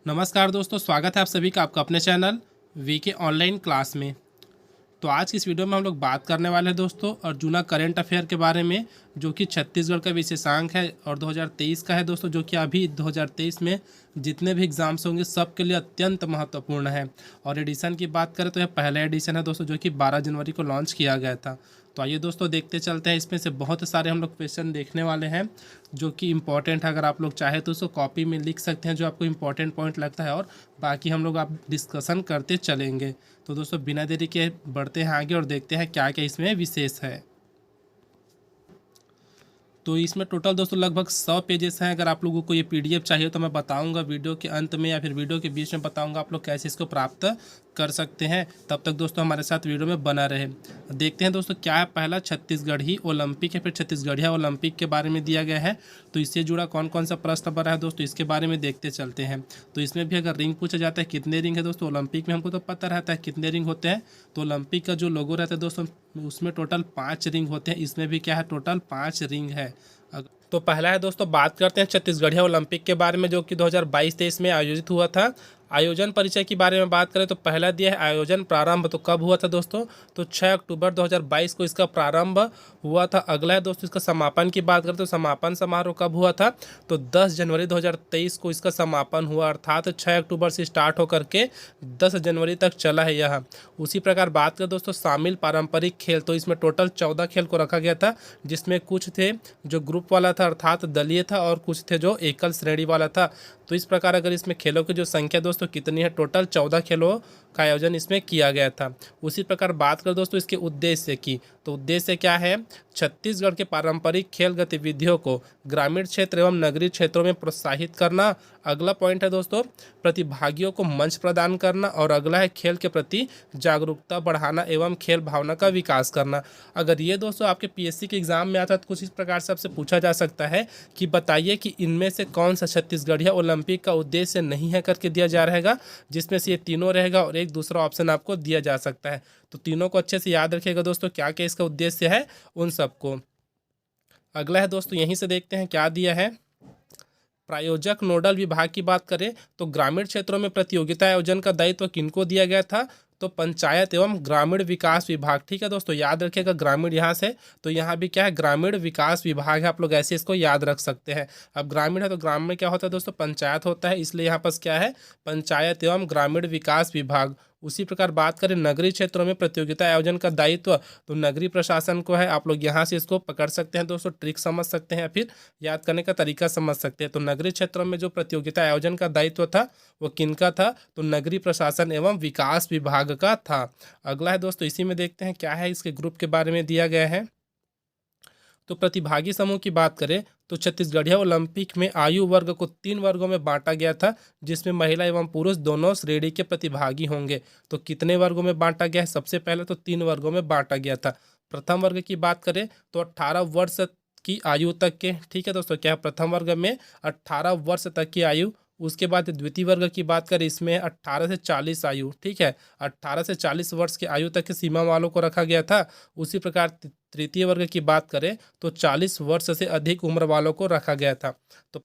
नमस्कार दोस्तों, स्वागत है आप सभी का आपका अपने चैनल वीके ऑनलाइन क्लास में। तो आज की इस वीडियो में हम लोग बात करने वाले हैं दोस्तों अर्जुना करंट अफेयर के बारे में, जो कि छत्तीसगढ़ का विशेषांक है और 2023 का है दोस्तों, जो कि अभी 2023 में जितने भी एग्जाम्स होंगे सबके लिए अत्यंत महत्वपूर्ण है। और एडिशन की बात करें तो यह पहला एडिशन है दोस्तों, जो कि 12 जनवरी को लॉन्च किया गया था। तो आइए दोस्तों देखते चलते हैं। इसमें से बहुत सारे हम लोग क्वेश्चन देखने वाले हैं जो कि इम्पॉर्टेंट है। अगर आप लोग चाहे तो उसको कॉपी में लिख सकते हैं जो आपको इम्पॉर्टेंट पॉइंट लगता है, और बाकी हम लोग आप डिस्कशन करते चलेंगे। तो दोस्तों बिना देरी के बढ़ते हैं आगे और देखते हैं क्या क्या इसमें विशेष है। तो इसमें टोटल दोस्तों लगभग 100 पेजेस हैं। अगर आप लोगों को ये पीडीएफ चाहिए तो मैं बताऊंगा वीडियो के अंत में या फिर वीडियो के बीच में बताऊंगा आप लोग कैसे इसको प्राप्त कर सकते हैं। तब तक दोस्तों हमारे साथ वीडियो में बना रहे। देखते हैं दोस्तों क्या है। पहला छत्तीसगढ़ी ओलंपिक है, फिर छत्तीसगढ़िया ओलंपिक के बारे में दिया गया है। तो इससे जुड़ा कौन कौन सा प्रश्न बना है दोस्तों, इसके बारे में देखते चलते हैं। तो इसमें भी अगर रिंग पूछा जाता है कितने रिंग है दोस्तों ओलंपिक में, हमको तो पता रहता है कितने रिंग होते हैं। तो ओलंपिक का जो लोगो रहता है दोस्तों उसमें टोटल 5 रिंग होते हैं। इसमें भी क्या है, टोटल 5 रिंग है। तो पहला है दोस्तों, बात करते हैं छत्तीसगढ़िया ओलंपिक के बारे में, जो कि 2022-23 में आयोजित हुआ था। आयोजन परिचय के बारे में बात करें तो पहला दिया है आयोजन प्रारंभ। तो कब हुआ था दोस्तों, तो 6 अक्टूबर 2022 को इसका प्रारंभ हुआ था। अगला है दोस्तों इसका समापन की बात करें तो समापन समारोह कब हुआ था, तो 10 जनवरी 2023 को इसका समापन हुआ। अर्थात 6 अक्टूबर से स्टार्ट होकर के 10 जनवरी तक चला है यह। उसी प्रकार बात करें दोस्तों शामिल पारंपरिक खेल, तो इसमें टोटल 14 खेल को रखा गया था, जिसमें कुछ थे जो ग्रुप वाला था अर्थात दलीय था, और कुछ थे जो एकल श्रेणी वाला था। तो इस प्रकार अगर इसमें खेलों की जो संख्या दोस्तों कितनी है, टोटल 14 खेलों का आयोजन इसमें किया गया था। उसी प्रकार बात करें दोस्तों इसके उद्देश्य की, तो उद्देश्य क्या है, छत्तीसगढ़ के पारंपरिक खेल गतिविधियों को ग्रामीण क्षेत्र एवं नगरीय क्षेत्रों में प्रोत्साहित करना। अगला पॉइंट है दोस्तों प्रतिभागियों को मंच प्रदान करना। और अगला है खेल के प्रति जागरूकता बढ़ाना एवं खेल भावना का विकास करना। अगर ये दोस्तों आपके पीएससी के एग्जाम में आता है तो कुछ इस प्रकार से आपसे पूछा जा सकता है कि बताइए कि इनमें से कौन सा छत्तीसगढ़िया ओलंपिक का उद्देश्य नहीं है करके दिया जा रहेगा, जिसमें से ये तीनों रहेगा और एक दूसरा ऑप्शन आपको दिया जा सकता है। तो तीनों को अच्छे से याद रखिएगा दोस्तों, क्या क्या इसका उद्देश्य है उन सबको। अगला है दोस्तों, यहीं से देखते हैं क्या दिया है। प्रायोजक नोडल विभाग की बात करें तो ग्रामीण क्षेत्रों में प्रतियोगिता आयोजन का दायित्व किनको दिया गया था, तो पंचायत एवं ग्रामीण विकास विभाग। ठीक है दोस्तों, याद रखिएगा ग्रामीण यहाँ से, तो यहाँ भी क्या है, ग्रामीण विकास विभाग है। आप लोग ऐसे इसको याद रख सकते हैं। अब ग्रामीण है तो ग्रामीण में क्या होता है दोस्तों, पंचायत होता है, इसलिए यहाँ पर क्या है, पंचायत एवं ग्रामीण विकास विभाग। उसी प्रकार बात करें नगरीय क्षेत्रों में प्रतियोगिता आयोजन का दायित्व, तो नगरीय प्रशासन को है। आप लोग यहाँ से इसको पकड़ सकते हैं दोस्तों, ट्रिक समझ सकते हैं, फिर याद करने का तरीका समझ सकते हैं। तो नगरीय क्षेत्रों में जो प्रतियोगिता आयोजन का दायित्व था वो किनका था, तो नगरीय प्रशासन एवं विकास विभाग का था। अगला है दोस्तों, इसी में देखते हैं क्या है, इसके ग्रुप के बारे में दिया गया है। तो प्रतिभागी समूह की बात करें तो छत्तीसगढ़िया ओलंपिक में आयु वर्ग को 3 वर्गों में बांटा गया था, जिसमें महिला एवं पुरुष दोनों श्रेणी के प्रतिभागी होंगे। तो कितने वर्गों में बांटा गया है, सबसे पहले तो 3 वर्गों में बांटा गया था। प्रथम वर्ग की बात करें तो 18 वर्ष की आयु तक के, ठीक है दोस्तों, क्या प्रथम वर्ग में 18 वर्ष तक की आयु। उसके बाद द्वितीय वर्ग की बात करें, इसमें 18 से 40 आयु, ठीक है, 18 से 40 वर्ष की आयु तक की सीमा वालों को रखा गया था। उसी प्रकार तृतीय वर्ग की बात करें तो 40 वर्ष से अधिक उम्र वालों को रखा गया था। तो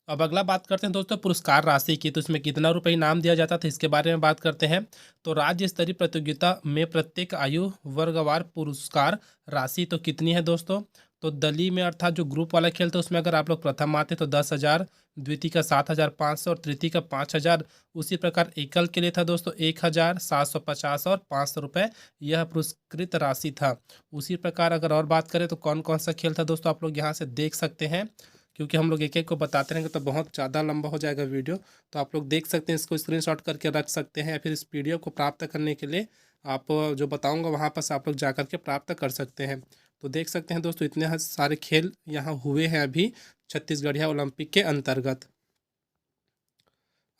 अब अगला बात करते हैं दोस्तों पुरस्कार राशि की। तो इसमें कितना रुपये इनाम दिया जाता था इसके बारे में बात करते हैं। तो राज्य स्तरीय प्रतियोगिता में प्रत्येक आयु वर्गवार पुरस्कार राशि तो कितनी है दोस्तों, तो दलीय में अर्थात जो ग्रुप वाला खेल था उसमें अगर आप लोग प्रथम आते तो 10,000, द्वितीय का 7,500 और तृतीय का 5,000। उसी प्रकार एकल के लिए था दोस्तों 1,750 और 500 रुपये, यह पुरस्कृत राशि था। उसी प्रकार अगर और बात करें तो कौन कौन सा खेल था दोस्तों, आप लोग यहाँ से देख सकते हैं, क्योंकि हम लोग एक एक को बताते रहेंगे तो बहुत ज़्यादा लंबा हो जाएगा वीडियो। तो आप लोग देख सकते हैं, इसको स्क्रीनशॉट करके रख सकते हैं, या फिर इस पीडीएफ को प्राप्त करने के लिए आप जो बताऊंगा वहाँ पर आप लोग जा कर के प्राप्त कर सकते हैं। तो देख सकते हैं दोस्तों इतने सारे खेल यहाँ हुए हैं अभी छत्तीसगढ़िया ओलंपिक के अंतर्गत।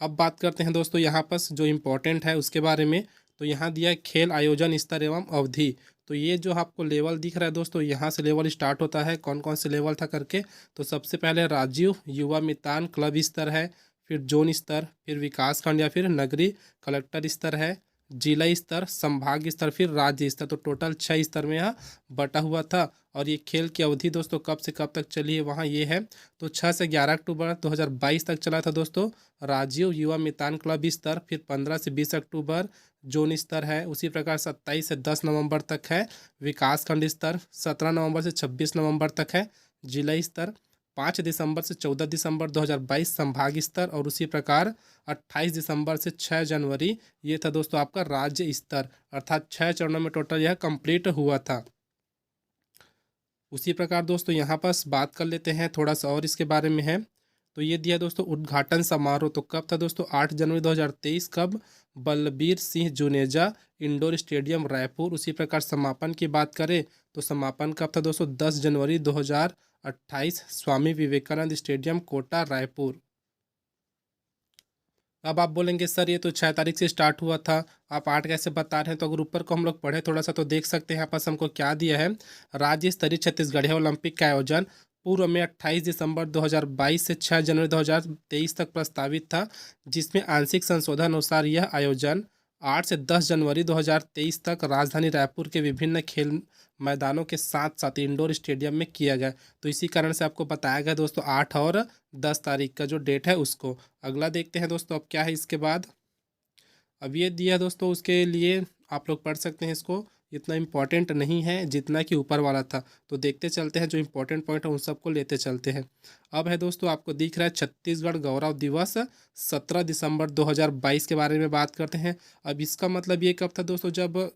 अब बात करते हैं दोस्तों यहाँ पर जो इम्पोर्टेंट है उसके बारे में। तो यहाँ दिया है खेल आयोजन स्तर एवं अवधि। तो ये जो आपको लेवल दिख रहा है दोस्तों, यहाँ से लेवल स्टार्ट होता है, कौन कौन से लेवल था करके। तो सबसे पहले राज्य युवा मितान क्लब स्तर है, फिर जोन स्तर, फिर विकास खंड या फिर नगरीय कलेक्टर स्तर है, जिला स्तर, संभाग स्तर, फिर राज्य स्तर। तो टोटल 6 स्तर में यहाँ बटा हुआ था। और ये खेल की अवधि दोस्तों कब से कब तक चली है वहाँ ये है। तो 6 से 11 अक्टूबर 2022 तक चला था दोस्तों राजीव युवा मैदान क्लब स्तर। फिर 15 से 20 अक्टूबर जोन स्तर है। उसी प्रकार 27 से 10 नवंबर तक है विकास खंड स्तर। 17 नवंबर से 26 नवंबर तक है जिला स्तर। 5 दिसंबर से 14 दिसंबर 2022 संभाग स्तर। और उसी प्रकार 28 दिसंबर से 6 जनवरी ये था दोस्तों आपका राज्य स्तर। अर्थात 6 चरणों में टोटल यह कंप्लीट हुआ था। उसी प्रकार दोस्तों यहाँ पर बात कर लेते हैं थोड़ा सा और इसके बारे में है। तो ये दिया दोस्तों उद्घाटन समारोह। तो कब था दोस्तों 8 जनवरी 2023। कब? Balbir Singh Juneja indoor stadium Raipur. उसी प्रकार समापन की बात करें तो समापन कब था दोस्तों 10 जनवरी 2028 स्वामी विवेकानंद स्टेडियम कोटा रायपुर। अब आप बोलेंगे सर ये तो 6 तारीख से स्टार्ट हुआ था, आप 8 कैसे बता रहे हैं? तो अगर ऊपर को हम लोग पढ़े थोड़ा सा तो देख सकते हैं यहाँ पास हमको क्या दिया है। राज्य स्तरीय छत्तीसगढ़ ओलंपिक का आयोजन पूर्व में 28 दिसंबर 2022 से 6 जनवरी 2023 तक प्रस्तावित था, जिसमें आंशिक संशोधन अनुसार यह आयोजन 8 से 10 जनवरी 2023 तक राजधानी रायपुर के विभिन्न खेल मैदानों के साथ साथ इंडोर स्टेडियम में किया गया। तो इसी कारण से आपको बताया गया दोस्तों 8 और 10 तारीख का जो डेट है उसको। अगला देखते हैं दोस्तों अब क्या है इसके बाद। अब ये दिया दोस्तों उसके लिए आप लोग पढ़ सकते हैं इसको, इतना इम्पोर्टेंट नहीं है जितना कि ऊपर वाला था। तो देखते चलते हैं जो इम्पोर्टेंट पॉइंट है उन सबको लेते चलते हैं। अब है दोस्तों आपको दिख रहा है छत्तीसगढ़ गौरव दिवस 17 दिसंबर 2022 के बारे में बात करते हैं। अब इसका मतलब ये कब था दोस्तों, जब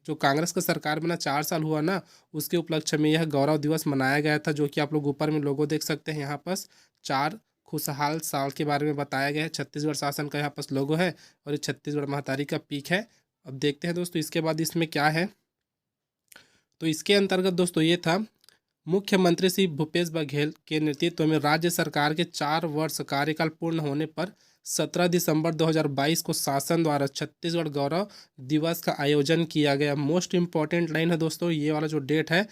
जो कांग्रेस का सरकार बना 4 साल हुआ ना, उसके उपलक्ष्य में यह गौरव दिवस मनाया गया था, जो कि आप लोग ऊपर में लोगो देख सकते हैं। यहाँ पास 4 खुशहाल साल के बारे में बताया गया है। छत्तीसगढ़ शासन का यहाँ पास लोगो है और ये छत्तीसगढ़ महतारी का पीक है। अब देखते हैं दोस्तों इसके बाद इसमें क्या है। तो इसके अंतर्गत दोस्तों ये था मुख्यमंत्री श्री भूपेश बघेल के नेतृत्व में राज्य सरकार के 4 वर्ष कार्यकाल पूर्ण होने पर 17 दिसंबर 2022 को शासन द्वारा छत्तीसगढ़ गौरव दिवस का आयोजन किया गया। मोस्ट इम्पॉर्टेंट लाइन है दोस्तों ये वाला जो डेट है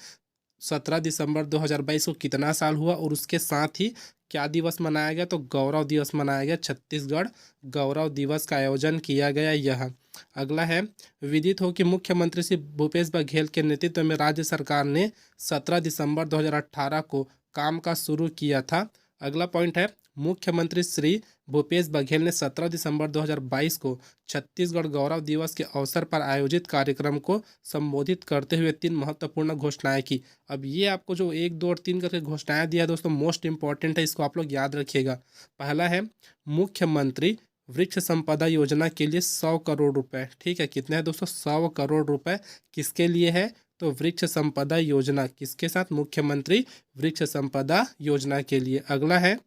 17 दिसंबर 2022 को कितना साल हुआ और उसके साथ ही क्या दिवस मनाया गया, तो गौरव दिवस मनाया गया। छत्तीसगढ़ गौरव दिवस का आयोजन किया गया यह। अगला है विदित हो कि मुख्यमंत्री श्री भूपेश बघेल के नेतृत्व में राज्य सरकार ने 17 दिसंबर 2018 को काम का शुरू किया था। अगला पॉइंट है मुख्यमंत्री श्री भूपेश बघेल ने 17 दिसंबर 2022 को छत्तीसगढ़ गौरव दिवस के अवसर पर आयोजित कार्यक्रम को संबोधित करते हुए 3 महत्वपूर्ण घोषणाएं की। अब ये आपको जो 1, 2 और 3 करके घोषणाएं दिया दोस्तों मोस्ट इंपॉर्टेंट है, इसको आप लोग याद रखिएगा। पहला है मुख्यमंत्री वृक्ष संपदा योजना के लिए 100 करोड़ रुपए। ठीक है, कितने हैं दोस्तों 100 करोड़ रुपए किसके लिए है, तो वृक्ष संपदा योजना किसके साथ, मुख्यमंत्री वृक्ष संपदा योजना के लिए। अगला है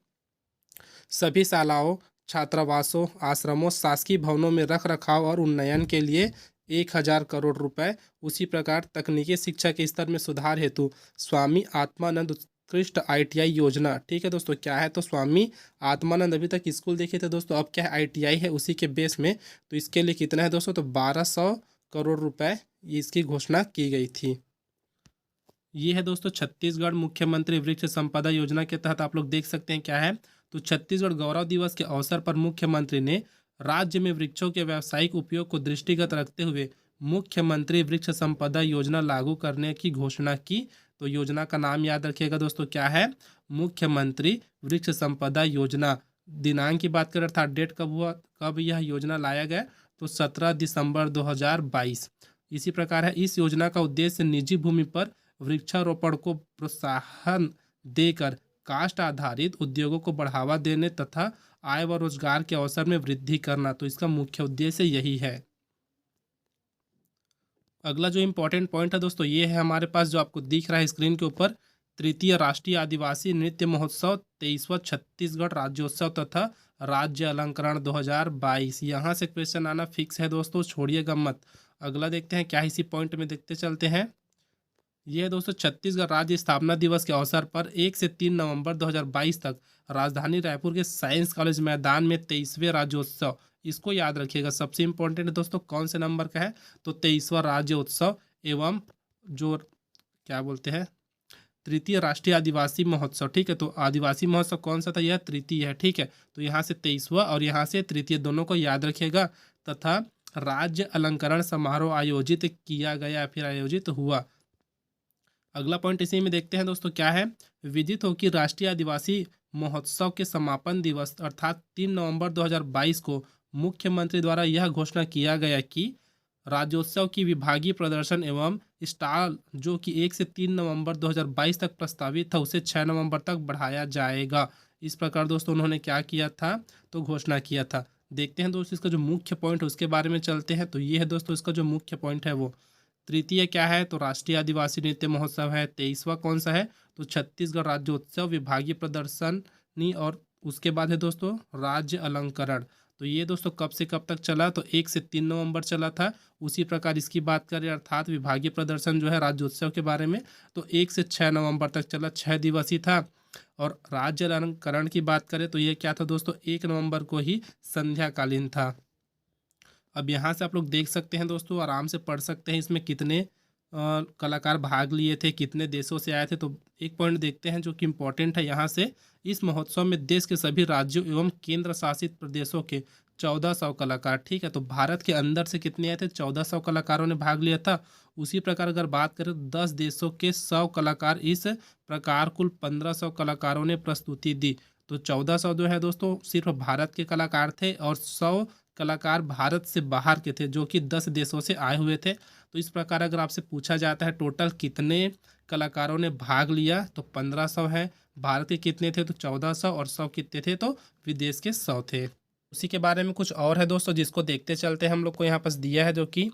सभी शालाओं छात्रावासों आश्रमों शासकीय भवनों में रख रखाव और उन्नयन के लिए 1000 करोड़ रुपए। उसी प्रकार तकनीकी शिक्षा के स्तर में सुधार हेतु स्वामी आत्मानंद उत्कृष्ट ITI योजना। ठीक है दोस्तों, क्या है तो स्वामी आत्मानंद, अभी तक स्कूल देखे थे दोस्तों, अब क्या है ITI है उसी के बेस में। तो इसके लिए कितना है दोस्तों, तो 1200 करोड़ रुपए इसकी घोषणा की गई थी। ये है दोस्तों छत्तीसगढ़ मुख्यमंत्री वृक्ष संपदा योजना के तहत आप लोग देख सकते हैं क्या है। तो छत्तीसगढ़ गौरव दिवस के अवसर पर मुख्यमंत्री ने राज्य में वृक्षों के व्यावसायिक उपयोग को दृष्टिगत रखते हुए मुख्यमंत्री वृक्ष संपदा योजना लागू करने की घोषणा की। तो योजना का नाम याद रखिएगा दोस्तों क्या है, मुख्यमंत्री वृक्ष संपदा योजना। दिनांक की बात करें अर्थात डेट कब हुआ, कब यह योजना लाया गया, तो 17 दिसंबर 2022। इसी प्रकार है इस योजना का उद्देश्य निजी भूमि पर वृक्षारोपण को प्रोत्साहन देकर कास्ट आधारित उद्योगों को बढ़ावा देने तथा आय व रोजगार के अवसर में वृद्धि करना। तो इसका मुख्य उद्देश्य यही है। अगला जो इम्पोर्टेंट पॉइंट है दोस्तों ये है हमारे पास जो आपको दिख रहा है स्क्रीन के ऊपर, तृतीय राष्ट्रीय आदिवासी नृत्य महोत्सव 23वां छत्तीसगढ़ राज्योत्सव तथा राज्य अलंकरण 2022। यहाँ से क्वेश्चन आना फिक्स है दोस्तों, छोड़िएगा मत। अगला देखते हैं क्या है, इसी पॉइंट में देखते चलते हैं। यह दोस्तों छत्तीसगढ़ राज्य स्थापना दिवस के अवसर पर 1 से 3 नवंबर 2022 तक राजधानी रायपुर के साइंस कॉलेज मैदान में 23वें राज्योत्सव, इसको याद रखिएगा सबसे इंपॉर्टेंट है दोस्तों कौन से नंबर का है, तो 23वां राज्योत्सव एवं जो क्या बोलते हैं तृतीय राष्ट्रीय आदिवासी महोत्सव। ठीक है, तो आदिवासी महोत्सव कौन सा था, यह तृतीय है। ठीक है, तो यहाँ से 23वां और यहाँ से तृतीय दोनों को याद रखिएगा। तथा राज्य अलंकरण समारोह आयोजित किया गया फिर आयोजित हुआ। अगला पॉइंट इसी में देखते हैं दोस्तों क्या है। विदित हो कि राष्ट्रीय आदिवासी महोत्सव के समापन दिवस अर्थात 3 नवंबर 2022 को मुख्यमंत्री द्वारा यह घोषणा किया गया कि राज्योत्सव की विभागीय प्रदर्शन एवं स्टॉल जो कि 1 से 3 नवंबर 2022 तक प्रस्तावित था उसे 6 नवंबर तक बढ़ाया जाएगा। इस प्रकार दोस्तों उन्होंने क्या किया था, तो घोषणा किया था। देखते हैं दोस्तों इसका जो मुख्य पॉइंट उसके बारे में चलते हैं। तो ये है दोस्तों इसका जो मुख्य पॉइंट है वो तृतीय क्या है, तो राष्ट्रीय आदिवासी नृत्य महोत्सव है। 23वां कौन सा है, तो छत्तीसगढ़ राज्योत्सव विभागीय प्रदर्शनी। और उसके बाद है दोस्तों राज्य अलंकरण। तो ये दोस्तों कब से कब तक चला, तो 1 से 3 नवंबर चला था। उसी प्रकार इसकी बात करें अर्थात विभागीय प्रदर्शन जो है राज्योत्सव के बारे में, तो 1 से 6 नवंबर तक चला, 6 दिवसीय था। और राज्य अलंकरण की बात करें तो ये क्या था दोस्तों, 1 नवंबर को ही संध्याकालीन था। अब यहाँ से आप लोग देख सकते हैं दोस्तों, आराम से पढ़ सकते हैं इसमें कितने कलाकार भाग लिए थे, कितने देशों से आए थे। तो एक पॉइंट देखते हैं जो कि इम्पोर्टेंट है यहाँ से। इस महोत्सव में देश के सभी राज्यों एवं केंद्र शासित प्रदेशों के 1400 कलाकार, ठीक है। तो भारत के अंदर से कितने आए थे, 1400 कलाकारों ने भाग लिया था। उसी प्रकार अगर बात करें तो 10 देशों के 100 कलाकार, इस प्रकार कुल 1500 कलाकारों ने प्रस्तुति दी। तो 1400 जो है दोस्तों सिर्फ भारत के कलाकार थे और 100 कलाकार भारत से बाहर के थे जो कि 10 देशों से आए हुए थे। तो इस प्रकार अगर आपसे पूछा जाता है टोटल कितने कलाकारों ने भाग लिया, तो 1500 है। भारत के कितने थे, तो 1400, और 100 कितने थे, तो विदेश के 100 थे। उसी के बारे में कुछ और है दोस्तों जिसको देखते चलते हैं। हम लोग को यहाँ पास दिया है जो कि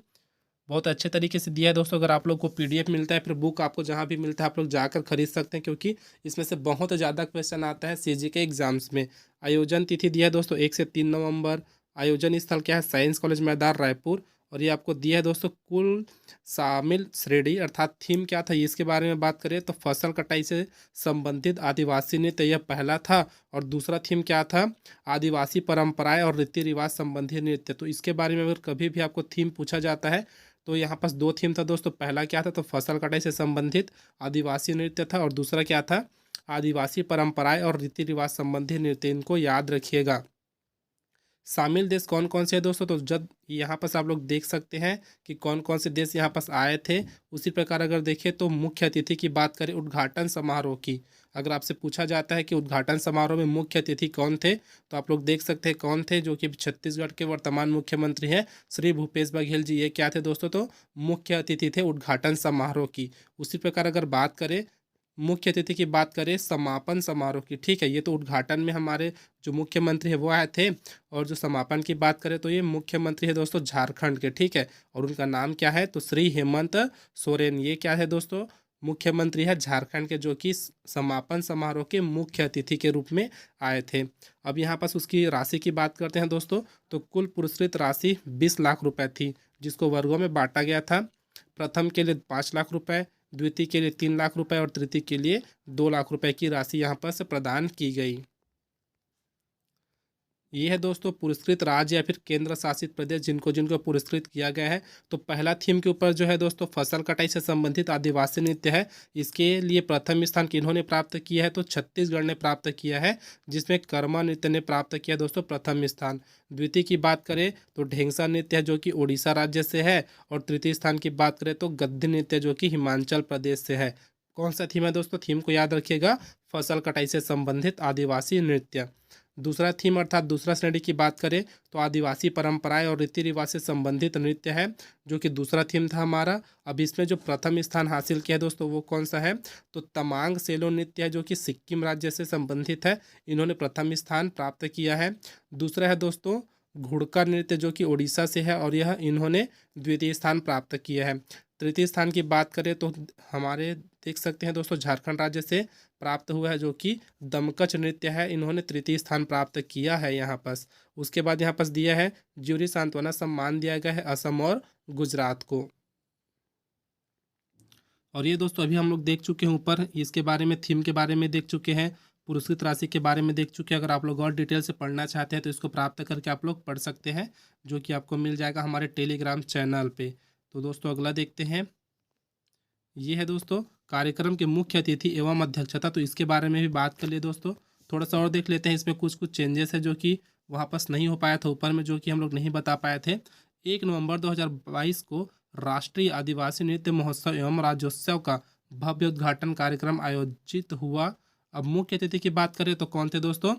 बहुत अच्छे तरीके से दिया है दोस्तों। अगर आप लोग को पीडीएफ मिलता है, फिर बुक आपको जहाँ भी मिलता है आप लोग जाकर खरीद सकते हैं, क्योंकि इसमें से बहुत ज़्यादा क्वेश्चन आता है सीजी के एग्जाम्स में। आयोजन तिथि दिया है दोस्तों 1 से 3 नवंबर। आयोजन स्थल क्या है, साइंस कॉलेज मैदान रायपुर। और ये आपको दिया है दोस्तों कुल शामिल श्रेणी अर्थात थीम क्या था, इसके बारे में बात करें तो फसल कटाई से संबंधित आदिवासी नृत्य यह पहला था। और दूसरा थीम क्या था, आदिवासी परंपराएं और रीति रिवाज संबंधी नृत्य। तो इसके बारे में अगर कभी भी आपको थीम पूछा जाता है तो यहाँ पास 2 थीम था दोस्तों। पहला क्या था, तो फसल कटाई से संबंधित आदिवासी नृत्य था। और दूसरा क्या था, आदिवासी परंपराएं और रीति रिवाज संबंधी नृत्य। इनको याद रखिएगा। शामिल देश कौन कौन से हैं दोस्तों, तो जब यहाँ पास आप लोग देख सकते हैं कि कौन कौन से देश यहाँ पास आए थे। उसी प्रकार अगर देखें तो मुख्य अतिथि की बात करें उद्घाटन समारोह की, अगर आपसे पूछा जाता है कि उद्घाटन समारोह में मुख्य अतिथि कौन थे, तो आप लोग देख सकते हैं कौन थे, जो कि छत्तीसगढ़ के वर्तमान मुख्यमंत्री हैं श्री भूपेश बघेल जी। ये क्या थे दोस्तों, तो मुख्य अतिथि थे उद्घाटन समारोह की। उसी प्रकार अगर बात करें मुख्य अतिथि की बात करें समापन समारोह की, ठीक है। ये तो उद्घाटन में हमारे जो मुख्यमंत्री है वो आए थे। और जो समापन की बात करें तो ये मुख्यमंत्री है दोस्तों झारखंड के, ठीक है। और उनका नाम क्या है, तो श्री हेमंत सोरेन। ये क्या है दोस्तों, मुख्यमंत्री है झारखंड के, जो कि समापन समारोह के मुख्य अतिथि के रूप में आए थे। अब यहाँ पास उसकी राशि की बात करते हैं दोस्तों। तो कुल पुरस्कृत राशि 20 लाख रुपए थी, जिसको वर्गों में बांटा गया था। प्रथम के लिए 5 लाख रुपए, द्वितीय के लिए 3 लाख रुपए और तृतीय के लिए 2 लाख रुपए की राशि यहाँ पर से प्रदान की गई। ये है दोस्तों पुरस्कृत राज्य या फिर केंद्र शासित प्रदेश जिनको जिनको पुरस्कृत किया गया है। तो पहला थीम के ऊपर जो है दोस्तों फसल कटाई से संबंधित आदिवासी नृत्य है। इसके लिए प्रथम स्थान किन्होंने प्राप्त किया है, तो छत्तीसगढ़ ने प्राप्त किया है, जिसमें कर्मा नृत्य ने प्राप्त किया दोस्तों प्रथम स्थान। द्वितीय की बात करें तो ढेंगसा नृत्य है जो कि उड़ीसा राज्य से है। और तृतीय स्थान की बात करें तो गद्दी नृत्य जो कि हिमाचल प्रदेश से है। कौन सा थीम है दोस्तों, थीम को याद रखिएगा, फसल कटाई से संबंधित आदिवासी नृत्य। दूसरा थीम अर्थात दूसरा श्रेणी की बात करें तो आदिवासी परंपराएं और रीति रिवाज से संबंधित नृत्य है, जो कि दूसरा थीम था हमारा। अब इसमें जो प्रथम स्थान हासिल किया है दोस्तों वो कौन सा है, तो तमांग सेलो नृत्य है जो कि सिक्किम राज्य से संबंधित है। इन्होंने प्रथम स्थान प्राप्त किया है। दूसरा है दोस्तों घुड़का नृत्य जो कि उड़ीसा से है, और यह इन्होंने द्वितीय स्थान प्राप्त किया है। तृतीय स्थान की बात करें तो हमारे देख सकते हैं दोस्तों झारखंड राज्य से प्राप्त हुआ है, जो कि दमकच नृत्य है। इन्होंने तृतीय स्थान प्राप्त किया है यहाँ पास। उसके बाद यहाँ पास दिया है ज्यूरी सांत्वना सम्मान दिया गया है असम और गुजरात को। और ये दोस्तों अभी हम लोग देख चुके हैं ऊपर, इसके बारे में थीम के बारे में देख चुके हैं, पुरस्कृत राशि के बारे में देख चुके हैं। अगर आप लोग और डिटेल से पढ़ना चाहते हैं तो इसको प्राप्त करके आप लोग पढ़ सकते हैं, जो कि आपको मिल जाएगा हमारे टेलीग्राम चैनल पे। तो दोस्तों अगला देखते हैं। ये है दोस्तों कार्यक्रम के मुख्य अतिथि एवं अध्यक्षता। तो इसके बारे में भी बात कर लिए दोस्तों। थोड़ा सा और देख लेते हैं, इसमें कुछ कुछ चेंजेस है जो कि वहाँ पास नहीं हो पाया था ऊपर में, जो कि हम लोग नहीं बता पाए थे। 1 नवंबर 2022 को राष्ट्रीय आदिवासी नृत्य महोत्सव एवं राज्योत्सव का भव्य उद्घाटन कार्यक्रम आयोजित हुआ। अब मुख्य अतिथि की बात करें तो कौन थे दोस्तों?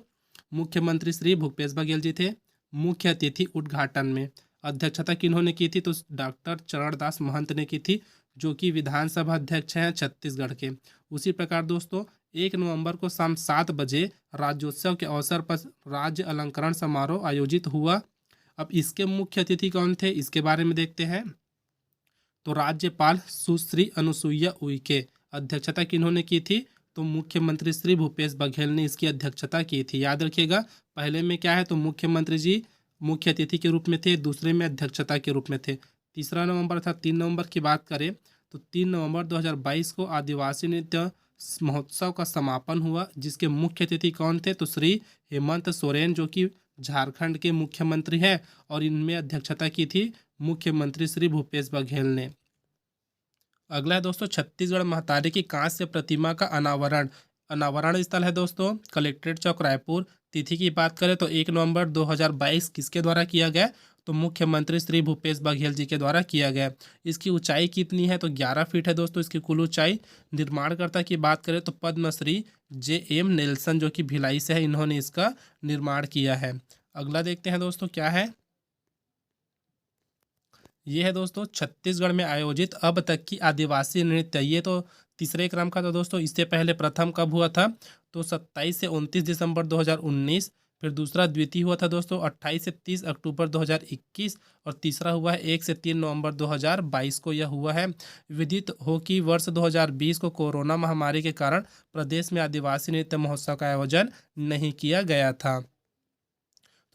मुख्यमंत्री श्री भूपेश बघेल जी थे मुख्य अतिथि उद्घाटन में। अध्यक्षता किन्होंने की थी? तो डॉक्टर चरणदास महंत ने की थी, जो कि विधानसभा अध्यक्ष हैं छत्तीसगढ़ के। उसी प्रकार दोस्तों 1 नवंबर को शाम 7 बजे राज्योत्सव के अवसर पर राज्य अलंकरण समारोह आयोजित हुआ। अब इसके मुख्य अतिथि कौन थे, इसके बारे में देखते हैं। तो राज्यपाल सुश्री अनुसुईया उइके। अध्यक्षता किन्होंने की थी? तो मुख्यमंत्री श्री भूपेश बघेल ने इसकी अध्यक्षता की थी। याद रखिएगा, पहले में क्या है तो मुख्यमंत्री जी मुख्य अतिथि के रूप में थे, दूसरे में अध्यक्षता के रूप में थे। 3 नवंबर था। 3 नवंबर की बात करें तो 3 नवंबर 2022 को आदिवासी नृत्य महोत्सव का समापन हुआ, जिसके मुख्य अतिथि कौन थे? तो श्री हेमंत सोरेन, जो कि झारखंड के मुख्यमंत्री हैं, और इनमें अध्यक्षता की थी मुख्यमंत्री श्री भूपेश बघेल ने। अगला है दोस्तों छत्तीसगढ़ महतारी की कांस्य प्रतिमा का अनावरण। अनावरण स्थल है दोस्तों कलेक्ट्रेट चौक रायपुर। तिथि की बात करें तो 1 नवंबर 2022 किसके द्वारा किया गया? तो मुख्यमंत्री श्री भूपेश बघेल जी के द्वारा किया गया। इसकी ऊंचाई कितनी है? तो 11 फीट है दोस्तों इसकी कुल ऊंचाई। निर्माणकर्ता की बात करें तो पद्मश्री JM नेल्सन, जो कि भिलाई से है, इन्होंने इसका निर्माण किया है। अगला देखते हैं दोस्तों क्या है। ये है दोस्तों छत्तीसगढ़ में आयोजित अब तक की आदिवासी नृत्य। ये तो तीसरे क्रम का था दोस्तों। इससे पहले प्रथम कब हुआ था? तो 27 से 29 दिसंबर 2019। फिर दूसरा द्वितीय हुआ था दोस्तों 28 से 30 अक्टूबर 2021। और तीसरा हुआ है 1 से 3 नवंबर 2022 को यह हुआ है। विदित हो कि वर्ष 2020 को कोरोना महामारी के कारण प्रदेश में आदिवासी नृत्य महोत्सव का आयोजन नहीं किया गया था।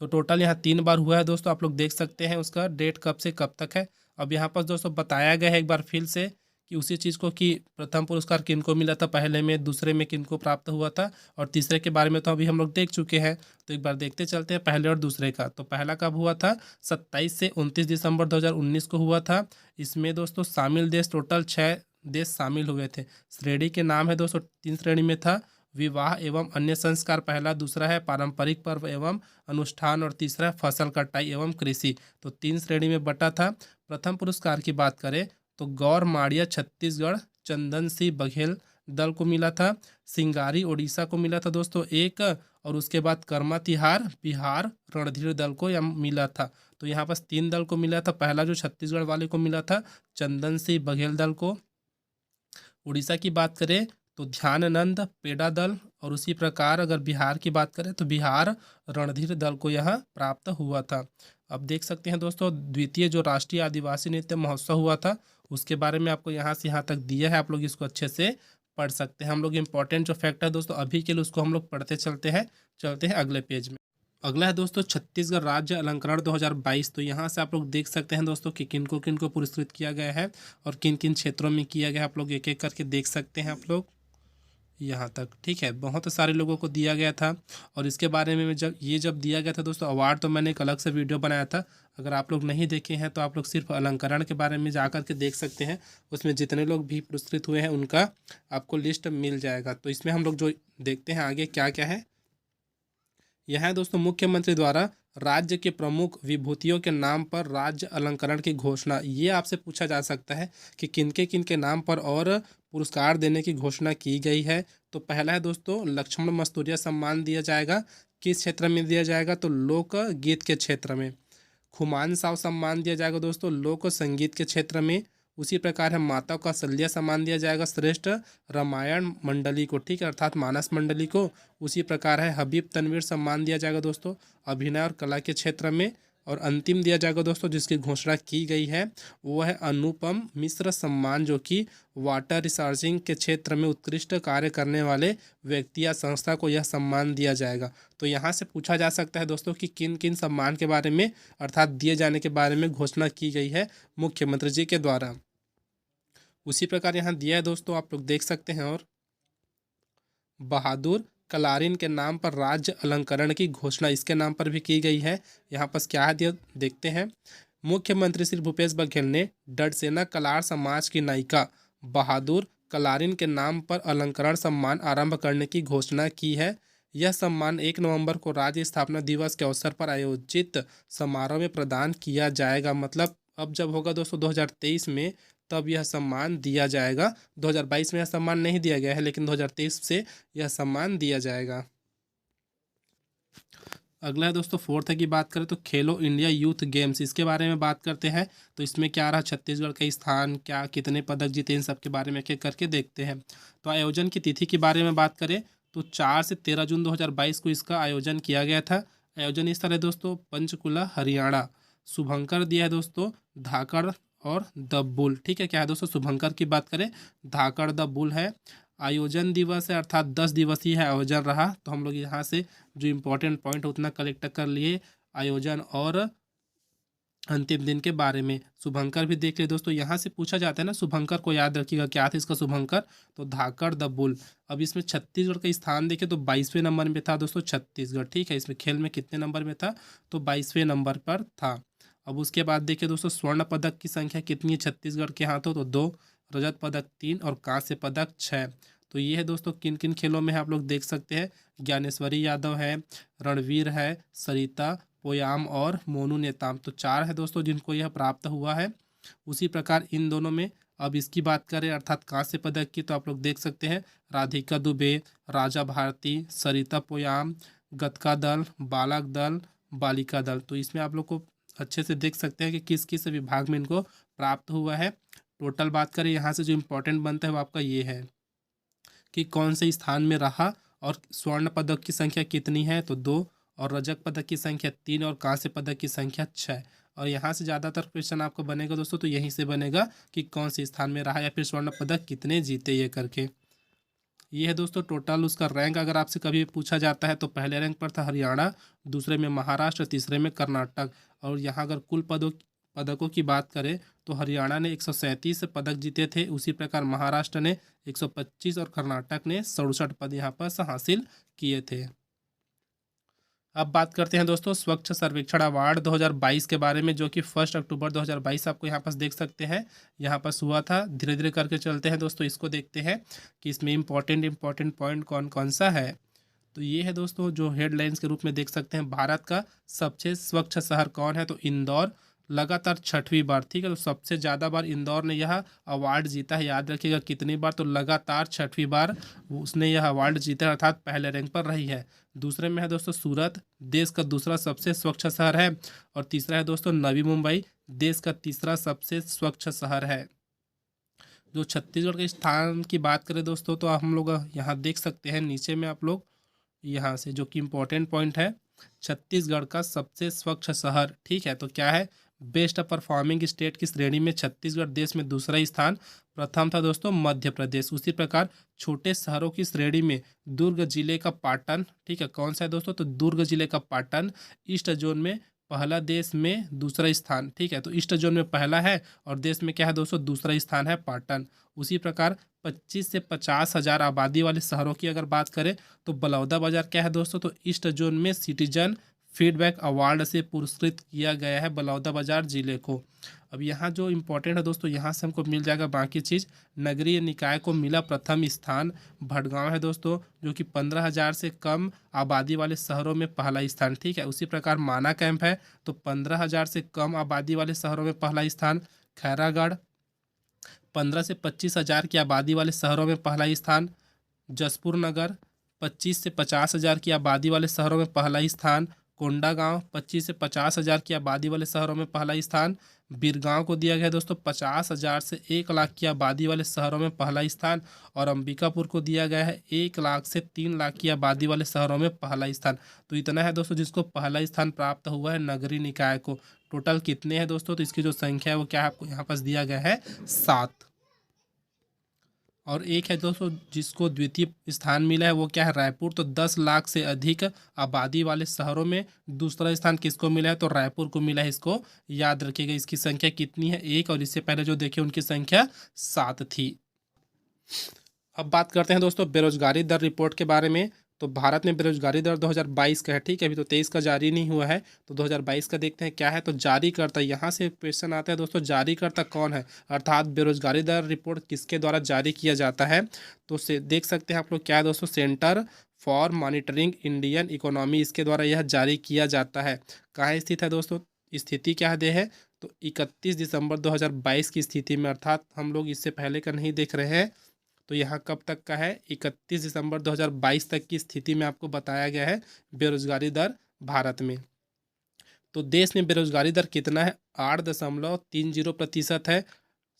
तो टोटल यहाँ 3 बार हुआ है दोस्तों। आप लोग देख सकते हैं उसका डेट कब से कब तक है। अब यहाँ पर दोस्तों बताया गया है एक बार फिर से कि उसी चीज़ को कि प्रथम पुरस्कार किनको मिला था पहले में, दूसरे में किनको प्राप्त हुआ था, और तीसरे के बारे में तो अभी हम लोग देख चुके हैं। तो एक बार देखते चलते हैं पहले और दूसरे का। तो पहला कब हुआ था? 27 से 29 दिसंबर 2019 को हुआ था। इसमें दोस्तों शामिल देश टोटल 6 देश शामिल हुए थे। श्रेणी के नाम है दोस्तों 3 श्रेणी में था। विवाह एवं अन्य संस्कार पहला, दूसरा है पारंपरिक पर्व एवं अनुष्ठान, और तीसरा है फसल कटाई एवं कृषि। तो 3 श्रेणी में बटा था। प्रथम पुरस्कार की बात करें तो गौर माड़िया छत्तीसगढ़, चंदन सिंह बघेल दल को मिला था। सिंगारी उड़ीसा को मिला था दोस्तों एक, और उसके बाद कर्मा तिहार बिहार रणधीर दल को यह मिला था। तो यहाँ पर 3 दल को मिला था। पहला जो छत्तीसगढ़ वाले को मिला था चंदन सिंह बघेल दल को। उड़ीसा की बात करें तो ध्याननंद पेड़ा दल, और उसी प्रकार अगर बिहार की बात करें तो बिहार रणधीर दल को यह प्राप्त हुआ था। अब देख सकते हैं दोस्तों द्वितीय जो राष्ट्रीय आदिवासी नृत्य महोत्सव हुआ था उसके बारे में आपको यहाँ से यहाँ तक दिया है। आप लोग इसको अच्छे से पढ़ सकते हैं। हम लोग इम्पोर्टेंट जो फैक्ट है दोस्तों अभी के लिए उसको हम लोग पढ़ते चलते हैं अगले पेज में। अगला है दोस्तों छत्तीसगढ़ राज्य अलंकरण 2022। तो यहाँ से आप लोग देख सकते हैं दोस्तों कि किनको किनको पुरस्कृत किया गया है और किन किन क्षेत्रों में किया गया है। आप लोग एक एक करके देख सकते हैं आप लोग यहाँ तक। ठीक है, बहुत सारे लोगों को दिया गया था। और इसके बारे में जब दिया गया था दोस्तों अवार्ड, तो मैंने एक अलग से वीडियो बनाया था। अगर आप लोग नहीं देखे हैं तो आप लोग सिर्फ अलंकरण के बारे में जा कर के देख सकते हैं। उसमें जितने लोग भी पुरस्कृत हुए हैं उनका आपको लिस्ट मिल जाएगा। तो इसमें हम लोग जो देखते हैं आगे क्या क्या है। यह है दोस्तों मुख्यमंत्री द्वारा राज्य के प्रमुख विभूतियों के नाम पर राज्य अलंकरण की घोषणा। ये आपसे पूछा जा सकता है कि किनके नाम पर और पुरस्कार देने की घोषणा की गई है। तो पहला है दोस्तों लक्ष्मण मस्तूरिया सम्मान दिया जाएगा। किस क्षेत्र में दिया जाएगा? तो लोक गीत के क्षेत्र में। खुमान साव सम्मान दिया जाएगा दोस्तों लोक संगीत के क्षेत्र में। उसी प्रकार है माता का सल्या सम्मान दिया जाएगा श्रेष्ठ रामायण मंडली को, ठीक है, अर्थात मानस मंडली को। उसी प्रकार है हबीब तनवीर सम्मान दिया जाएगा दोस्तों अभिनय और कला के क्षेत्र में। और अंतिम दिया जाएगा दोस्तों जिसकी घोषणा की गई है वो है अनुपम मिश्र सम्मान, जो कि वाटर रिसर्चिंग के क्षेत्र में उत्कृष्ट कार्य करने वाले व्यक्ति या संस्था को यह सम्मान दिया जाएगा। तो यहाँ से पूछा जा सकता है दोस्तों कि किन किन सम्मान के बारे में अर्थात दिए जाने के बारे में घोषणा की गई है मुख्यमंत्री जी के द्वारा। उसी प्रकार यहाँ दिया है दोस्तों आप लोग देख सकते हैं। और बहादुर कलारिन के नाम पर राज्य अलंकरण की घोषणा इसके नाम पर भी की गई है। यहाँ पर क्या है देखते हैं। मुख्यमंत्री श्री भूपेश बघेल ने डडसेना कलार समाज की नायिका बहादुर कलारिन के नाम पर अलंकरण सम्मान आरंभ करने की घोषणा की है। यह सम्मान 1 नवंबर को राज्य स्थापना दिवस के अवसर पर आयोजित समारोह में प्रदान किया जाएगा। मतलब अब जब होगा दोस्तों 2023 में तब यह सम्मान दिया जाएगा। 2022 में यह सम्मान नहीं दिया गया है, लेकिन 2023 से यह सम्मान दिया जाएगा। अगला है दोस्तों फोर्थ की बात करें तो खेलो इंडिया यूथ गेम्स, इसके बारे में बात करते हैं। तो इसमें क्या रहा छत्तीसगढ़ का स्थान, क्या कितने पदक जीते, इन सब के बारे में एक एक करके देखते हैं। तो आयोजन की तिथि के बारे में बात करें तो 4 से 13 जून 2022 को इसका आयोजन किया गया था। आयोजन स्थल है दोस्तों पंचकुला हरियाणा। शुभंकर दिया है दोस्तों धाकड़ और द बुल। ठीक है, क्या है दोस्तों शुभंकर की बात करें धाकड़ द बुल है। आयोजन दिवस है अर्थात 10 दिवसीय है आयोजन रहा। तो हम लोग यहाँ से जो इम्पोर्टेंट पॉइंट उतना कलेक्ट कर लिए आयोजन और अंतिम दिन के बारे में। शुभंकर भी देख ले दोस्तों, यहाँ से पूछा जाता है ना, शुभंकर को याद रखिएगा क्या था इसका शुभंकर, तो धाकड़ द बुल। अब इसमें छत्तीसगढ़ का स्थान देखे तो 22वें नंबर में था दोस्तों छत्तीसगढ़। ठीक है, इसमें खेल में कितने नंबर में था तो 22वें नंबर पर था। अब उसके बाद देखिए दोस्तों स्वर्ण पदक की संख्या कितनी है छत्तीसगढ़ के हाथों, तो 2, रजत पदक 3 और कांस्य पदक 6। तो ये है दोस्तों किन किन खेलों में है आप लोग देख सकते हैं। ज्ञानेश्वरी यादव है, रणवीर है, सरिता पोयाम और मोनू नेताम। तो 4 है दोस्तों जिनको यह प्राप्त हुआ है। उसी प्रकार इन दोनों में अब इसकी बात करें अर्थात कांस्य पदक की, तो आप लोग देख सकते हैं राधिका दुबे, राजा भारती, सरिता पोयाम, गतका दल, बालक दल, बालिका दल। तो इसमें आप लोग को अच्छे से देख सकते हैं कि किस किस विभाग में इनको प्राप्त हुआ है। टोटल बात करें यहाँ से जो इम्पोर्टेंट बनता है वो आपका ये है कि कौन से स्थान में रहा और स्वर्ण पदक की संख्या कितनी है, तो 2, और रजत पदक की संख्या 3 और कांस्य पदक की संख्या 6। और यहाँ से ज़्यादातर क्वेश्चन आपको बनेगा दोस्तों, तो यहीं से बनेगा कि कौन से स्थान में रहा या फिर स्वर्ण पदक कितने जीते ये करके। ये है दोस्तों टोटल उसका रैंक। अगर आपसे कभी पूछा जाता है तो पहले रैंक पर था हरियाणा, दूसरे में महाराष्ट्र, तीसरे में कर्नाटक। और यहाँ अगर कुल पदकों की बात करें तो हरियाणा ने 137 पदक जीते थे, उसी प्रकार महाराष्ट्र ने 125 और कर्नाटक ने 67 पद यहाँ पर हासिल किए थे। अब बात करते हैं दोस्तों स्वच्छ सर्वेक्षण अवार्ड 2022 के बारे में, जो कि 1 अक्टूबर 2022 आपको यहाँ पर देख सकते हैं यहाँ पर हुआ था। धीरे धीरे करके चलते हैं दोस्तों, इसको देखते हैं कि इसमें इम्पोर्टेंट पॉइंट कौन कौन सा है। तो ये है दोस्तों जो हेडलाइंस के रूप में देख सकते हैं, भारत का सबसे स्वच्छ शहर कौन है, तो इंदौर लगातार 6वीं बार। ठीक है, तो सबसे ज़्यादा बार इंदौर ने यह अवार्ड जीता है। याद रखिएगा कितनी बार, तो लगातार 6वीं बार उसने यह अवार्ड जीता है अर्थात पहले रैंक पर रही है। दूसरे में है दोस्तों सूरत, देश का दूसरा सबसे स्वच्छ शहर है। और तीसरा है दोस्तों नवी मुंबई, देश का तीसरा सबसे स्वच्छ शहर है। जो छत्तीसगढ़ के स्थान की बात करें दोस्तों, तो हम लोग यहाँ देख सकते हैं नीचे में आप लोग यहाँ से जो कि इम्पोर्टेंट पॉइंट है, छत्तीसगढ़ का सबसे स्वच्छ शहर। ठीक है, तो क्या है बेस्ट परफॉर्मिंग स्टेट की श्रेणी में छत्तीसगढ़ देश में दूसरा स्थान, प्रथम था दोस्तों मध्य प्रदेश। उसी प्रकार छोटे शहरों की श्रेणी में दुर्ग जिले का पाटन, ठीक है कौन सा है दोस्तों, तो दुर्ग जिले का पाटन ईस्ट जोन में पहला, देश में दूसरा स्थान। ठीक है, तो ईस्ट जोन में पहला है और देश में क्या है दोस्तों दूसरा स्थान है पाटन। उसी प्रकार 25 से 50 हज़ार आबादी वाले शहरों की अगर बात करें तो बलौदाबाजार क्या है दोस्तों, तो ईस्ट जोन में सिटीजन फीडबैक अवार्ड से पुरस्कृत किया गया है बलौदाबाजार जिले को। अब यहाँ जो इम्पोर्टेंट है दोस्तों, यहाँ से हमको मिल जाएगा बाकी चीज़। नगरीय निकाय को मिला प्रथम स्थान, भटगांव है दोस्तों जो कि 15,000 से कम आबादी वाले शहरों में पहला स्थान। ठीक है, उसी प्रकार माना कैंप है तो 15,000 से कम आबादी वाले शहरों में पहला स्थान। खैरागढ़ 15 से 25,000 की आबादी वाले शहरों में पहला स्थान। जसपुर नगर 25 से 50,000 की आबादी वाले शहरों में पहला स्थान। कोंडागांव 25 से 50,000 की आबादी वाले शहरों में पहला स्थान। बिरगांव को दिया गया है दोस्तों 50,000 से 1 लाख की आबादी वाले शहरों में पहला स्थान। और अंबिकापुर को दिया गया है 1 लाख से 3 लाख की आबादी वाले शहरों में पहला स्थान। तो इतना है दोस्तों जिसको पहला स्थान प्राप्त हुआ है नगरीय निकाय को। टोटल कितने हैं दोस्तों, तो इसकी जो संख्या है वो क्या है आपको यहाँ पास दिया गया है 7। और एक है दोस्तों जिसको द्वितीय स्थान मिला है वो क्या है रायपुर। तो 10 लाख से अधिक आबादी वाले शहरों में दूसरा स्थान किसको मिला है, तो रायपुर को मिला है। इसको याद रखिएगा इसकी संख्या कितनी है 1, और इससे पहले जो देखिए उनकी संख्या 7 थी। अब बात करते हैं दोस्तों बेरोजगारी दर रिपोर्ट के बारे में। तो भारत में बेरोजगारी दर 2022 का है। ठीक है, अभी तो 23 का जारी नहीं हुआ है, तो 2022 का देखते हैं क्या है। तो जारीकर्ता, यहाँ से क्वेश्चन आता है दोस्तों जारीकर्ता कौन है, अर्थात बेरोजगारी दर रिपोर्ट किसके द्वारा जारी किया जाता है। तो से देख सकते हैं आप लोग क्या है दोस्तों centre for monitoring Indian economy, इसके द्वारा यह जारी किया जाता है। कहाँ स्थित है दोस्तों, स्थिति क्या दे है, तो 31 दिसंबर 2022 की स्थिति में, अर्थात हम लोग इससे पहले का नहीं देख रहे हैं। तो यहाँ कब तक का है, 31 दिसंबर 2022 तक की स्थिति में आपको बताया गया है बेरोजगारी दर भारत में। तो देश में बेरोजगारी दर कितना है, 8.30% है।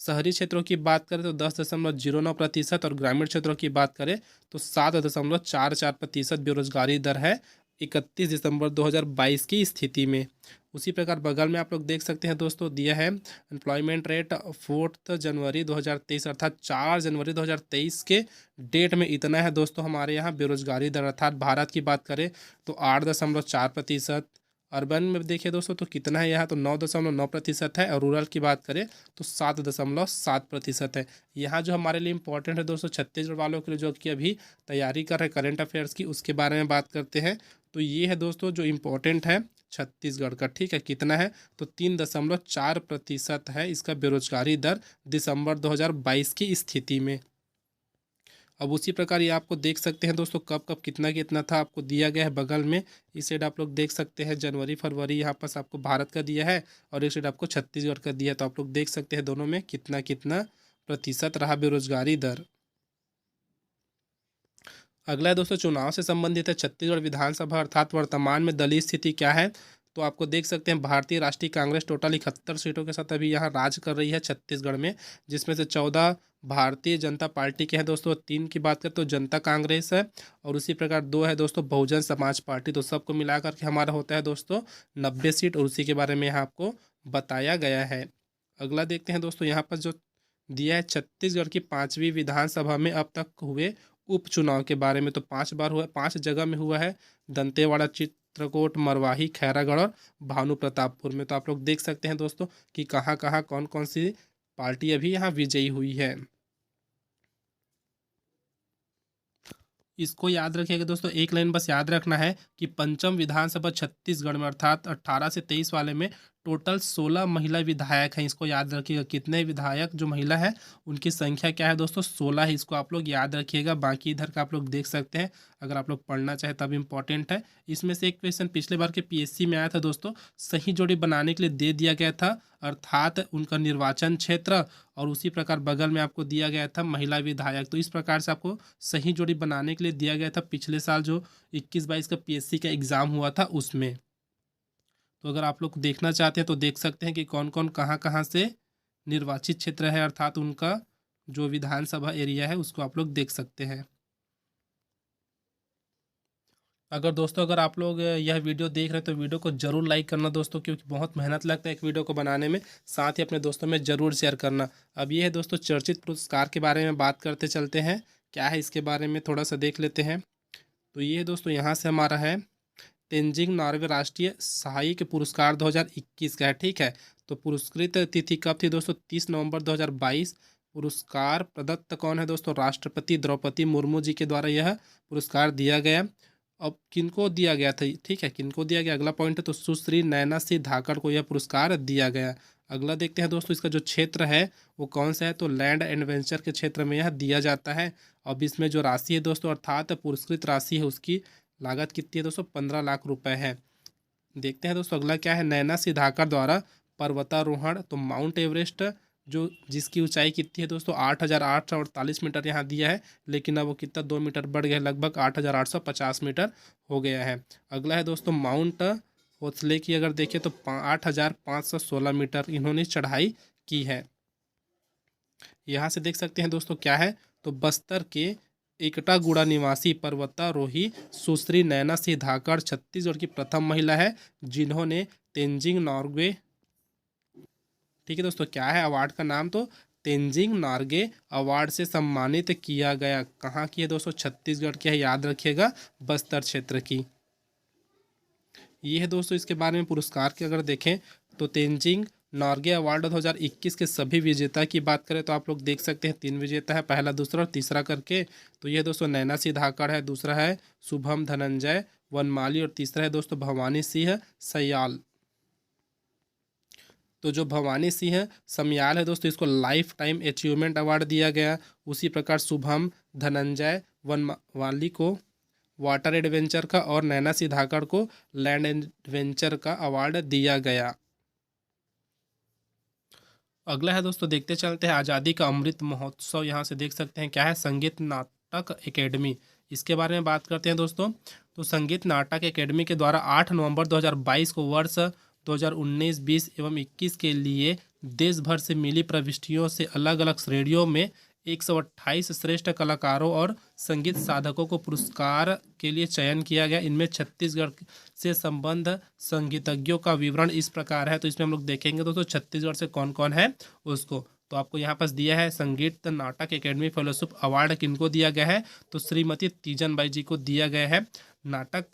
शहरी क्षेत्रों की बात करें तो 10.09% और ग्रामीण क्षेत्रों की बात करें तो 7.44% बेरोजगारी दर है 31 दिसंबर 2022 की स्थिति में। उसी प्रकार बगल में आप लोग देख सकते हैं दोस्तों, दिया है एम्प्लॉयमेंट रेट 4 जनवरी 2023, अर्थात 4 जनवरी 2023 के डेट में इतना है दोस्तों हमारे यहाँ बेरोजगारी दर। अर्थात भारत की बात करें तो 8.4%। अर्बन में देखिए दोस्तों तो कितना है यहाँ, तो 9.9% है। और रूरल की बात करें तो 7.7% है। यहाँ जो हमारे लिए इंपॉर्टेंट है दोस्तों छत्तीसगढ़ वालों के लिए जो कि अभी तैयारी कर रहे हैं करंट अफेयर्स की, उसके बारे में बात करते हैं। तो ये है दोस्तों जो इम्पोर्टेंट है छत्तीसगढ़ का, ठीक है। कितना है, तो 3.4% है इसका बेरोजगारी दर दिसंबर 2022 की स्थिति में। अब उसी प्रकार ये आपको देख सकते हैं दोस्तों कब कब कितना कितना था, आपको दिया गया है बगल में। इस साइड आप लोग देख सकते हैं जनवरी फरवरी, यहाँ पास आपको भारत का दिया है और एक साइड आपको छत्तीसगढ़ का दिया है। तो आप लोग देख सकते हैं दोनों में कितना कितना प्रतिशत रहा बेरोजगारी दर। अगला है दोस्तों चुनाव से संबंधित है, छत्तीसगढ़ विधानसभा अर्थात वर्तमान में दलीय स्थिति क्या है। तो आपको देख सकते हैं भारतीय राष्ट्रीय कांग्रेस टोटल 71 सीटों के साथ अभी यहाँ राज कर रही है छत्तीसगढ़ में, जिसमें से 14 भारतीय जनता पार्टी के हैं दोस्तों, 3 की बात करें तो जनता कांग्रेस है और उसी प्रकार 2 है दोस्तों बहुजन समाज पार्टी। तो सबको मिला करके हमारा होता है दोस्तों 90 सीट, और उसी के बारे में यहाँ आपको बताया गया है। अगला देखते हैं दोस्तों, यहाँ पर जो दिया है छत्तीसगढ़ की 5वीं विधानसभा में अब तक हुए उपचुनाव के बारे में। तो 5 बार हुआ, 5 जगह में हुआ है, दंतेवाड़ा, चित्रकोट, मरवाही, खैरागढ़ और भानु प्रतापपुर में। तो आप लोग देख सकते हैं दोस्तों कि कहाँ कहाँ कौन कौन सी पार्टी अभी यहाँ विजयी हुई है। इसको याद रखिएगा दोस्तों, एक लाइन बस याद रखना है कि पंचम विधानसभा छत्तीसगढ़ में अर्थात 18 से 23 वाले में टोटल 16 महिला विधायक हैं। इसको याद रखिएगा, कितने विधायक जो महिला है उनकी संख्या क्या है दोस्तों, 16 है। इसको आप लोग याद रखिएगा। बाकी इधर का आप लोग देख सकते हैं, अगर आप लोग पढ़ना चाहें तब इम्पोर्टेंट है। इसमें से एक क्वेश्चन पिछले बार के पीएससी में आया था दोस्तों, सही जोड़ी बनाने के लिए दे दिया गया था, अर्थात उनका निर्वाचन क्षेत्र और उसी प्रकार बगल में आपको दिया गया था महिला विधायक। तो इस प्रकार से आपको सही जोड़ी बनाने के लिए दिया गया था पिछले साल जो 21-22 का पीएससी का एग्ज़ाम हुआ था उसमें। तो अगर आप लोग देखना चाहते हैं तो देख सकते हैं कि कौन कौन कहाँ कहाँ से निर्वाचित क्षेत्र है, अर्थात उनका जो विधानसभा एरिया है उसको आप लोग देख सकते हैं। अगर दोस्तों अगर आप लोग यह वीडियो देख रहे हैं तो वीडियो को ज़रूर लाइक करना दोस्तों, क्योंकि बहुत मेहनत लगता है एक वीडियो को बनाने में, साथ ही अपने दोस्तों में ज़रूर शेयर करना। अब ये है दोस्तों चर्चित पुरस्कार के बारे में बात करते चलते हैं, क्या है इसके बारे में थोड़ा सा देख लेते हैं। तो ये है दोस्तों यहाँ से हमारा है तेंजिंग नॉर्वे राष्ट्रीय सहायक पुरस्कार 2021 का है, ठीक है। तो पुरस्कृत तिथि कब थी दोस्तों, 30 नवंबर 2022। पुरस्कार प्रदत्त कौन है दोस्तों, राष्ट्रपति द्रौपदी मुर्मू जी के द्वारा यह पुरस्कार दिया गया। अब किनको दिया गया था, ठीक है, किनको दिया गया, अगला पॉइंट है। तो सुश्री नैना सिंह धाकड़ को यह पुरस्कार दिया गया। अगला देखते हैं दोस्तों इसका जो क्षेत्र है वो कौन सा है, तो लैंड एडवेंचर के क्षेत्र में यह दिया जाता है। अब इसमें जो राशि है दोस्तों अर्थात पुरस्कृत राशि है उसकी लागत कितनी है दोस्तों, 15 लाख रुपए है। देखते हैं दोस्तों अगला क्या है, नैना सिंह धाकड़ द्वारा पर्वतारोहण, तो माउंट एवरेस्ट जो जिसकी ऊंचाई कितनी है दोस्तों 8,848 मीटर यहाँ दिया है, लेकिन अब वो कितना 2 मीटर बढ़ गया है, लगभग 8,850 मीटर हो गया है। अगला है दोस्तों माउंट होथले की अगर देखें तो 8,516 मीटर इन्होंने चढ़ाई की है। यहाँ से देख सकते हैं दोस्तों क्या है, तो बस्तर के एकटागुड़ा निवासी पर्वतारोही सुश्री नैना सिंह धाकड़ छत्तीसगढ़ की प्रथम महिला है जिन्होंने तेंजिंग नॉर्गे, ठीक है दोस्तों, क्या है अवार्ड का नाम, तो तेंजिंग नॉर्गे अवार्ड से सम्मानित किया गया। कहाँ की है दोस्तों, छत्तीसगढ़ की है, याद रखिएगा बस्तर क्षेत्र की। ये है दोस्तों इसके बारे में पुरस्कार के अगर देखें तो तेंजिंग नॉर्गे अवार्ड 2021 के सभी विजेता की बात करें तो आप लोग देख सकते हैं 3 विजेता है, पहला दूसरा और तीसरा करके। तो ये दोस्तों नैना सिंह धाकड़ है, दूसरा है शुभम धनंजय वनमाली और तीसरा है दोस्तों भवानी सिंह सयाल। तो जो भवानी सिंह समयाल है दोस्तों इसको लाइफ टाइम अचीवमेंट अवार्ड दिया गया। उसी प्रकार शुभम धनंजय वनमाली को वाटर एडवेंचर का और नैना सिंह धाकड़ को लैंड एडवेंचर का अवार्ड दिया गया। अगला है दोस्तों, देखते चलते हैं आज़ादी का अमृत महोत्सव। यहाँ से देख सकते हैं क्या है, संगीत नाटक एकेडमी। इसके बारे में बात करते हैं दोस्तों। तो संगीत नाटक एकेडमी के द्वारा 8 नवंबर 2022 को वर्ष 2019, 20 एवं 21 के लिए देश भर से मिली प्रविष्टियों से अलग अलग श्रेणियों में 128 श्रेष्ठ कलाकारों और संगीत साधकों को पुरस्कार के लिए चयन किया गया। इनमें छत्तीसगढ़ से संबद्ध संगीतज्ञों का विवरण इस प्रकार है। तो इसमें हम लोग देखेंगे दोस्तों छत्तीसगढ़ से कौन कौन है उसको। तो आपको यहाँ पास दिया है, संगीत नाटक एकेडमी फेलोशिप अवार्ड किनको दिया गया है, तो श्रीमती तीजन बाई जी को दिया गया है। नाटक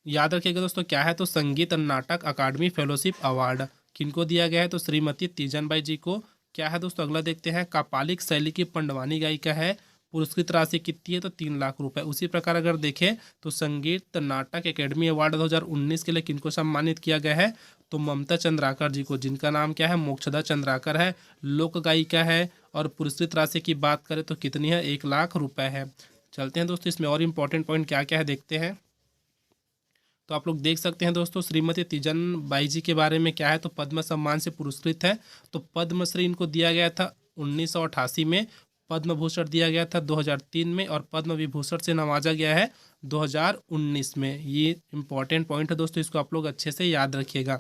याद रखिएगा दोस्तों क्या है, तो संगीत नाटक अकादमी फेलोशिप अवार्ड किनको दिया गया है, तो श्रीमती तीजन बाई जी को। क्या है दोस्तों, अगला देखते हैं, कापालिक शैली की पंडवानी गायिका है, पुरस्कृत राशि कितनी है, तो 3 लाख रुपए। उसी प्रकार अगर देखें तो संगीत नाटक एकेडमी अवार्ड 2019 के लिए किनको सम्मानित किया गया है, तो ममता चंद्राकर जी को, जिनका नाम क्या है, मोक्षदा चंद्राकर है, लोक गायिका है। और पुरस्कृत राशि की बात करें तो कितनी है, 1 लाख रुपए है। चलते हैं दोस्तों, इसमें और इम्पोर्टेंट पॉइंट क्या क्या है देखते हैं। तो आप लोग देख सकते हैं दोस्तों, श्रीमती तीजन बाई जी के बारे में क्या है, तो पद्म सम्मान से पुरस्कृत है। तो पद्मश्री इनको दिया गया था 1988 में, पद्म भूषण दिया गया था 2003 में, और पद्म विभूषण से नवाजा गया है 2019 में। ये इंपॉर्टेंट पॉइंट है दोस्तों, इसको आप लोग अच्छे से याद रखिएगा।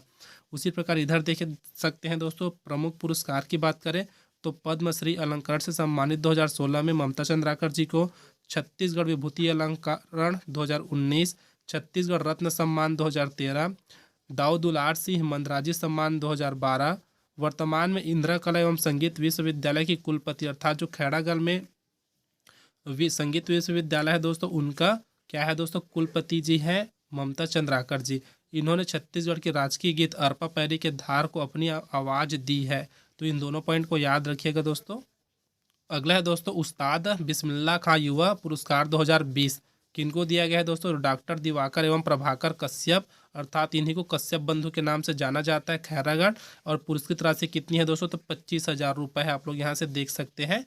उसी प्रकार इधर देख सकते हैं दोस्तों, प्रमुख पुरस्कार की बात करें तो पद्मश्री अलंकरण से सम्मानित 2016 में ममता चंद्राकर जी को, छत्तीसगढ़ विभूति अलंकरण 2019, छत्तीसगढ़ रत्न सम्मान 2013, दाऊ दुलार सिंह मंदराजी सम्मान 2012। वर्तमान में इंदिरा कला एवं संगीत विश्वविद्यालय की कुलपति अर्थात जो खैरागढ़ में संगीत विश्वविद्यालय है दोस्तों, उनका क्या है दोस्तों, कुलपति जी हैं ममता चंद्राकर जी। इन्होंने छत्तीसगढ़ के राजकीय गीत अरपा पैरी के धार को अपनी आवाज़ दी है। तो इन दोनों पॉइंट को याद रखिएगा दोस्तों। अगला है दोस्तों, उस्ताद बिस्मिल्लाह खां युवा पुरस्कार 2020 किनको दिया गया है दोस्तों, डॉक्टर दिवाकर एवं प्रभाकर कश्यप, अर्थात इन्हीं को कश्यप बंधु के नाम से जाना जाता है, खैरागढ़। और पुरस्कृत राशि कितनी है दोस्तों, तो 25,000 रुपये है, आप लोग यहाँ से देख सकते हैं।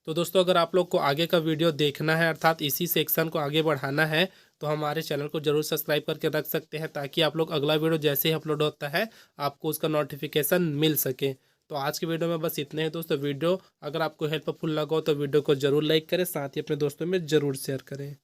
तो दोस्तों अगर आप लोग को आगे का वीडियो देखना है, अर्थात इसी सेक्शन को आगे बढ़ाना है, तो हमारे चैनल को जरूर सब्सक्राइब करके रख सकते हैं, ताकि आप लोग अगला वीडियो जैसे ही अपलोड होता है आपको उसका नोटिफिकेशन मिल सके। तो आज की वीडियो में बस इतने हैं दोस्तों। वीडियो अगर आपको हेल्पफुल लगा हो तो वीडियो को जरूर लाइक करें, साथ ही अपने दोस्तों में ज़रूर शेयर करें।